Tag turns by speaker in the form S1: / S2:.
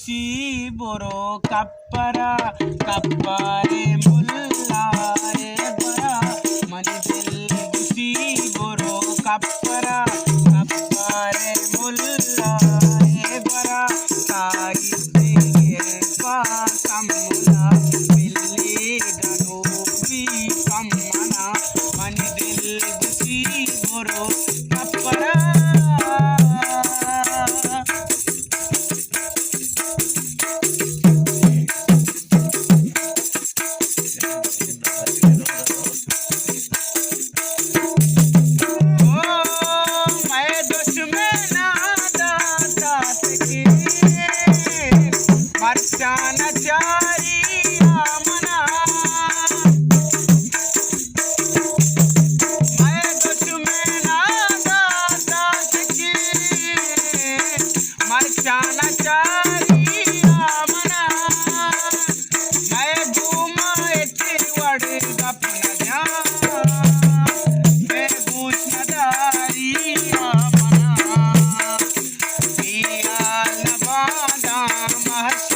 S1: खुशी बोरो कप्परा कप्पारे मुल्ला रे बरा मन दिल खुशी बोरो कप्परा कप्पारे मुल्ला रे बरा साहित्य पासमुला बिल्ली गनोबी कमना मन दिल खुशी बोरो कप्परा मर्चाना चारी आमना मैं दुश्मना दादा सकी मर्चाना चारी आमना मैं घूमा इतनी बड़ी अपना जान मैं पूछदारी आमना पिया नवादा महस